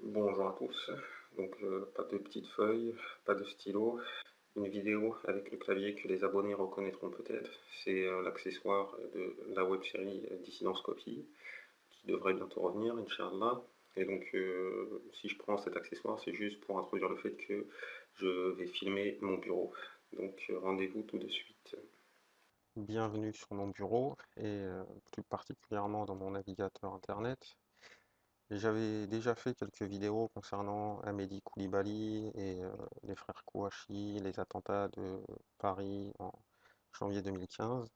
Bonjour à tous, donc pas de petites feuilles, pas de stylo, une vidéo avec le clavier que les abonnés reconnaîtront peut-être. C'est l'accessoire de la web-série Dissidence Copy, qui devrait bientôt revenir, Inch'Allah. Et donc si je prends cet accessoire, c'est juste pour introduire le fait que je vais filmer mon bureau. Donc rendez-vous tout de suite. Bienvenue sur mon bureau, et plus particulièrement dans mon navigateur internet. J'avais déjà fait quelques vidéos concernant Amédi Coulibaly et les frères Kouachi, les attentats de Paris en janvier 2015.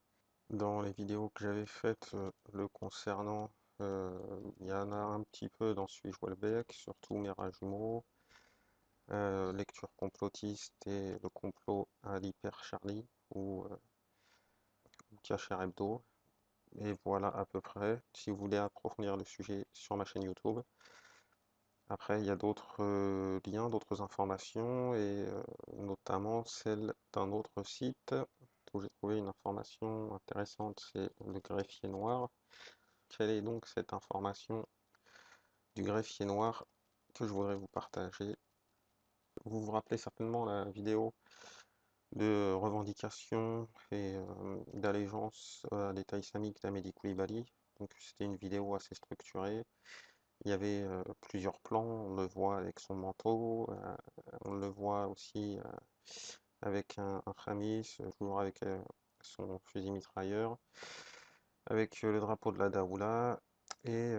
Dans les vidéos que j'avais faites le concernant, il y en a un petit peu dans Suis-je Welbeck, surtout Mera Jumeau, lecture complotiste et le complot à l'Hyper Charlie ou Cacher Hebdo. Et voilà à peu près, si vous voulez approfondir le sujet sur ma chaîne YouTube. Après, il y a d'autres liens, d'autres informations, et notamment celle d'un autre site où j'ai trouvé une information intéressante, c'est le greffier noir. Quelle est donc cette information du greffier noir que je voudrais vous partager? Vous vous rappelez certainement la vidéo de revendication et d'allégeance à l'État islamique d'Amédi Coulibaly. Donc c'était une vidéo assez structurée. Il y avait plusieurs plans, on le voit avec son manteau, on le voit aussi avec un khamis, toujours avec son fusil mitrailleur, avec le drapeau de la Daoula, et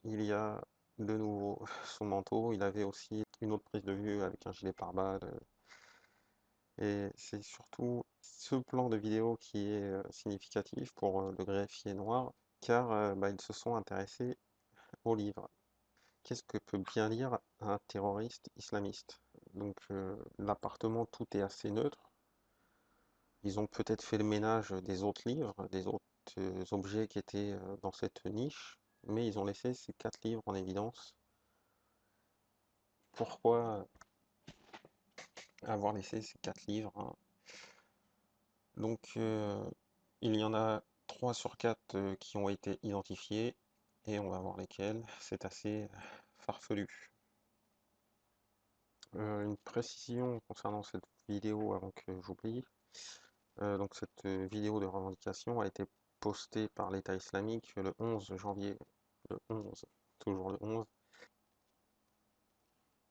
il y a de nouveau son manteau. Il avait aussi une autre prise de vue avec un gilet pare-balles, et c'est surtout ce plan de vidéo qui est significatif pour le greffier noir, car ils se sont intéressés au livre. Qu'est-ce que peut bien lire un terroriste islamiste? Donc l'appartement, tout est assez neutre. Ils ont peut-être fait le ménage des autres livres, des autres objets qui étaient dans cette niche, mais ils ont laissé ces 4 livres en évidence. Pourquoi avoir laissé ces 4 livres, hein? Donc il y en a 3 sur 4 qui ont été identifiés, et on va voir lesquels. C'est assez farfelu. Une précision concernant cette vidéo avant que j'oublie. Donc cette vidéo de revendication a été postée par l'État islamique le 11 janvier, le 11, toujours le 11.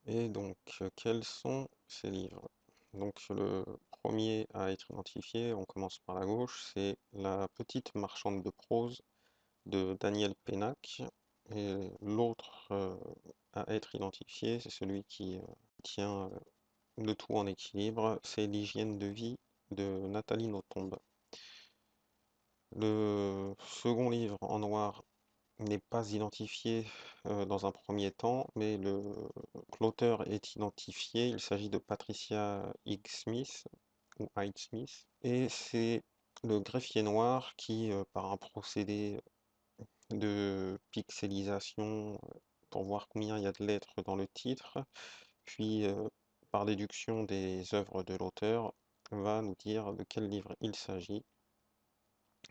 Et donc, quels sont ces livres? Donc le premier à être identifié, on commence par la gauche, c'est La petite marchande de prose de Daniel Pénac. Et l'autre à être identifié, c'est celui qui tient le tout en équilibre, c'est L'hygiène de vie de Nathalie Nothomb. Le second livre en noir n'est pas identifié dans un premier temps, mais l'auteur est identifié. Il s'agit de Patricia Highsmith, ou Highsmith, et c'est le greffier noir qui, par un procédé de pixelisation pour voir combien il y a de lettres dans le titre, puis par déduction des œuvres de l'auteur, va nous dire de quel livre il s'agit.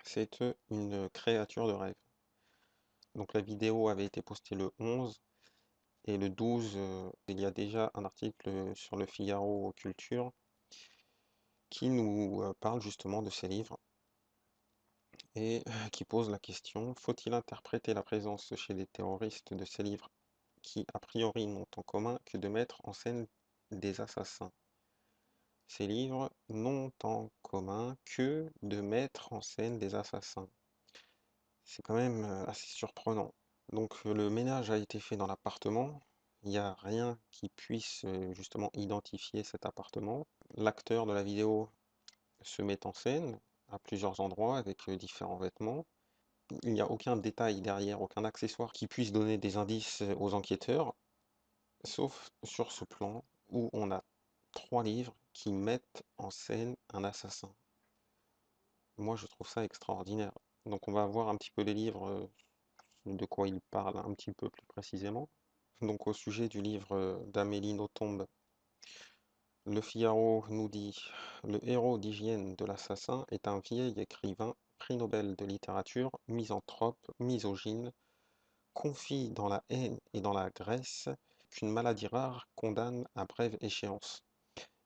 C'est une créature de rêve. Donc la vidéo avait été postée le 11, et le 12, il y a déjà un article sur le Figaro Culture qui nous parle justement de ces livres, et qui pose la question: faut-il interpréter la présence chez les terroristes de ces livres qui a priori n'ont en commun que de mettre en scène des assassins? Ces livres n'ont en commun que de mettre en scène des assassins. C'est quand même assez surprenant. Donc le ménage a été fait dans l'appartement. Il n'y a rien qui puisse justement identifier cet appartement. L'acteur de la vidéo se met en scène à plusieurs endroits avec différents vêtements. Il n'y a aucun détail derrière, aucun accessoire qui puisse donner des indices aux enquêteurs, sauf sur ce plan où on a 3 livres qui mettent en scène un assassin. Moi, je trouve ça extraordinaire. Donc on va voir un petit peu les livres, de quoi ils parlent un petit peu plus précisément. Donc au sujet du livre d'Amélie Nothomb, Le Figaro nous dit: le héros d'hygiène de l'assassin est un vieil écrivain, prix Nobel de littérature, misanthrope, misogyne, confit dans la haine et dans la graisse, qu'une maladie rare condamne à brève échéance.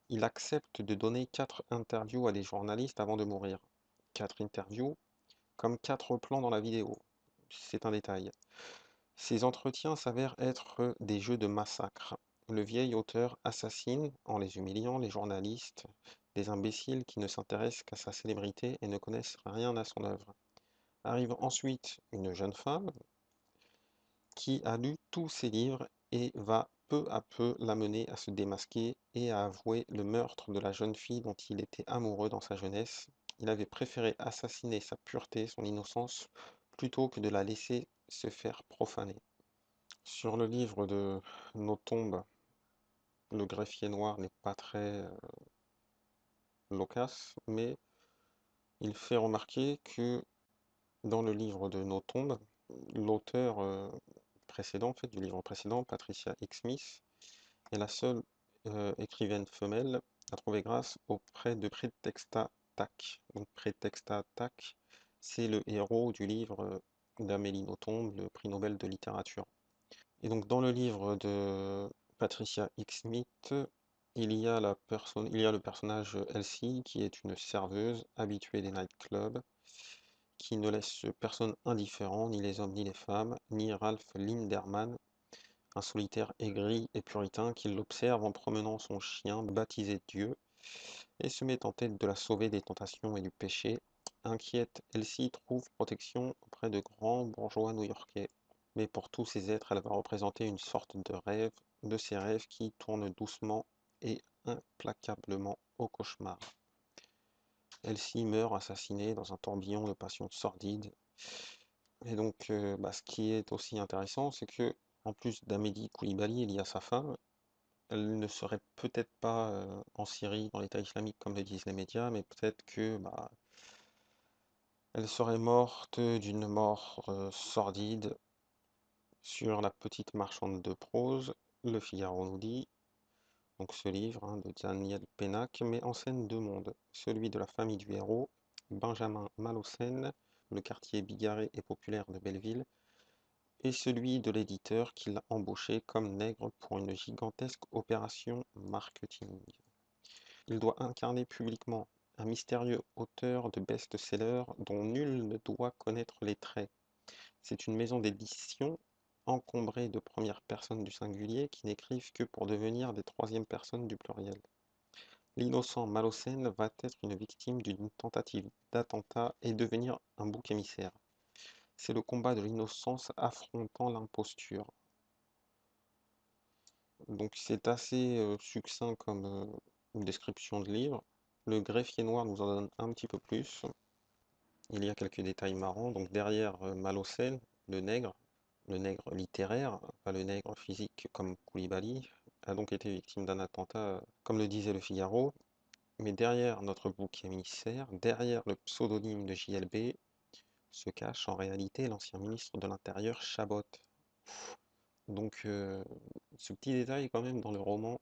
Il accepte de donner 4 interviews à des journalistes avant de mourir. 4 interviews, comme 4 plans dans la vidéo. C'est un détail. Ces entretiens s'avèrent être des jeux de massacre. Le vieil auteur assassine, en les humiliant, les journalistes, des imbéciles qui ne s'intéressent qu'à sa célébrité et ne connaissent rien à son œuvre. Arrive ensuite une jeune femme qui a lu tous ses livres et va peu à peu l'amener à se démasquer et à avouer le meurtre de la jeune fille dont il était amoureux dans sa jeunesse. Il avait préféré assassiner sa pureté, son innocence, plutôt que de la laisser se faire profaner. Sur le livre de Nos tombes, le greffier noir n'est pas très loquace, mais il fait remarquer que dans le livre de Nos tombes, l'auteur précédent, en fait, du livre précédent, Patricia Highsmith, est la seule écrivaine femelle à trouver grâce auprès de Prétexta Tac. Donc Prétexta Tac, c'est le héros du livre d'Amélie Nothomb, le prix Nobel de littérature. Et donc dans le livre de Patricia Highsmith, il y a le personnage Elsie qui est une serveuse habituée des nightclubs, qui ne laisse personne indifférent, ni les hommes ni les femmes, ni Ralph Linderman, un solitaire aigri et puritain qui l'observe en promenant son chien baptisé Dieu et se met en tête de la sauver des tentations et du péché. Inquiète, Elsie trouve protection auprès de grands bourgeois new-yorkais. Mais pour tous ces êtres, elle va représenter une sorte de rêve, de ces rêves qui tournent doucement et implacablement au cauchemar. Elsie meurt assassinée dans un tourbillon de passions sordides. Et donc, ce qui est aussi intéressant, c'est que en plus d'Amélie Coulibaly, il y a sa femme. Elle ne serait peut-être pas en Syrie, dans l'État islamique, comme le disent les médias, mais peut-être que elle serait morte d'une mort sordide sur La petite marchande de prose. Le Figaro nous dit, donc ce livre de Daniel Pénac met en scène 2 mondes, celui de la famille du héros, Benjamin Malocène, le quartier bigarré et populaire de Belleville, et celui de l'éditeur qui l'a embauché comme nègre pour une gigantesque opération marketing. Il doit incarner publiquement un mystérieux auteur de best-sellers dont nul ne doit connaître les traits. C'est une maison d'édition encombrée de premières personnes du singulier qui n'écrivent que pour devenir des troisièmes personnes du pluriel. L'innocent Malocène va être une victime d'une tentative d'attentat et devenir un bouc émissaire. C'est le combat de l'innocence affrontant l'imposture. Donc c'est assez succinct comme description de livre. Le greffier noir nous en donne un petit peu plus. Il y a quelques détails marrants. Donc derrière Malocène, le nègre littéraire, pas le nègre physique comme Koulibaly, a donc été victime d'un attentat, comme le disait le Figaro. Mais derrière notre bouc émissaire, derrière le pseudonyme de JLB, se cache en réalité l'ancien ministre de l'Intérieur Chabot. Donc ce petit détail quand même dans le roman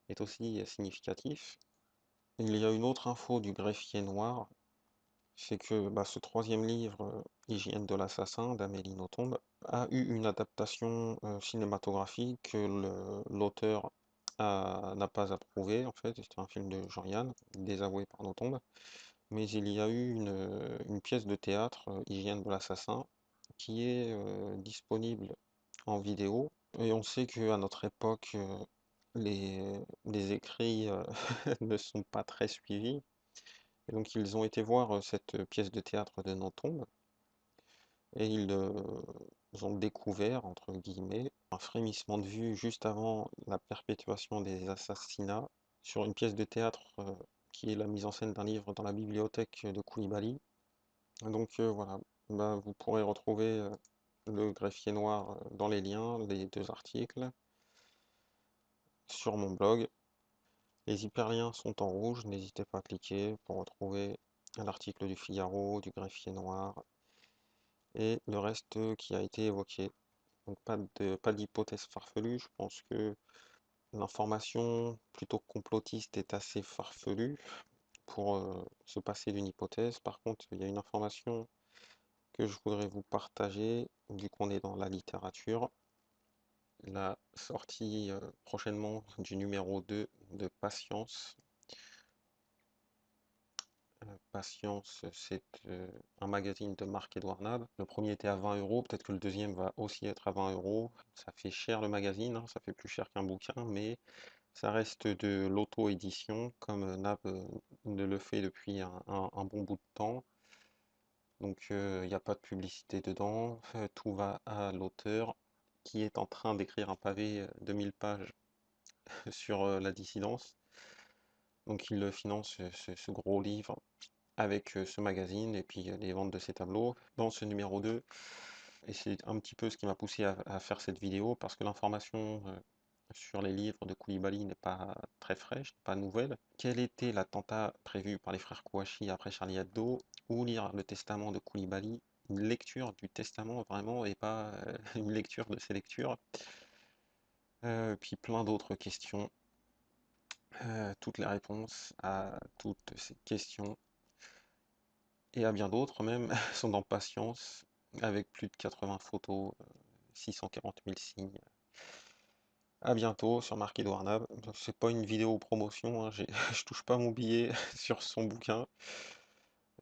est aussi significatif. Il y a une autre info du greffier noir, c'est que ce troisième livre, Hygiène de l'assassin d'Amélie Nothomb, a eu une adaptation cinématographique que l'auteur n'a pas approuvée. En fait, c'était un film de Jean-Yann, désavoué par Nothomb, mais il y a eu une pièce de théâtre, Hygiène de l'assassin, qui est disponible en vidéo. Et on sait qu'à notre époque, les écrits ne sont pas très suivis. Et donc ils ont été voir cette pièce de théâtre de Nothomb et ils ont découvert, entre guillemets, un frémissement de vue juste avant la perpétuation des assassinats sur une pièce de théâtre qui est la mise en scène d'un livre dans la bibliothèque de Koulibaly. Donc voilà, vous pourrez retrouver le greffier noir dans les liens, les 2 articles sur mon blog. Les hyperliens sont en rouge, n'hésitez pas à cliquer pour retrouver l'article du Figaro, du greffier noir et le reste qui a été évoqué. Donc pas d'hypothèse farfelue, je pense que l'information plutôt complotiste est assez farfelue pour se passer d'une hypothèse. Par contre, il y a une information que je voudrais vous partager, vu qu'on est dans la littérature. la sortie prochainement du numéro 2 de Patience. Patience, c'est un magazine de Marc-Édouard Nab. Le premier était à 20 euros, peut-être que le deuxième va aussi être à 20 euros. Ça fait cher le magazine, hein, ça fait plus cher qu'un bouquin, mais ça reste de l'auto-édition, comme Nab ne le fait depuis un bon bout de temps. Donc il n'y a pas de publicité dedans, tout va à l'auteur qui est en train d'écrire un pavé de 1000 pages sur la dissidence. Donc il finance ce gros livre avec ce magazine et puis les ventes de ces tableaux dans ce numéro 2. Et c'est un petit peu ce qui m'a poussé à faire cette vidéo parce que l'information sur les livres de Koulibaly n'est pas très fraîche, pas nouvelle. Quel était l'attentat prévu par les frères Kouachi après Charlie Hebdo ou lire le testament de Koulibaly, une lecture du testament vraiment et pas une lecture de ses lectures. Puis plein d'autres questions, toutes les réponses à toutes ces questions et à bien d'autres même sont dans Patience avec plus de 80 photos, 640 000 signes. À bientôt sur Marc-Édouard Nab. C'est pas une vidéo promotion, hein, je touche pas mon billet sur son bouquin,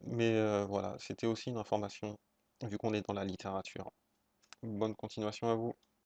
mais voilà, c'était aussi une information vu qu'on est dans la littérature. Bonne continuation à vous.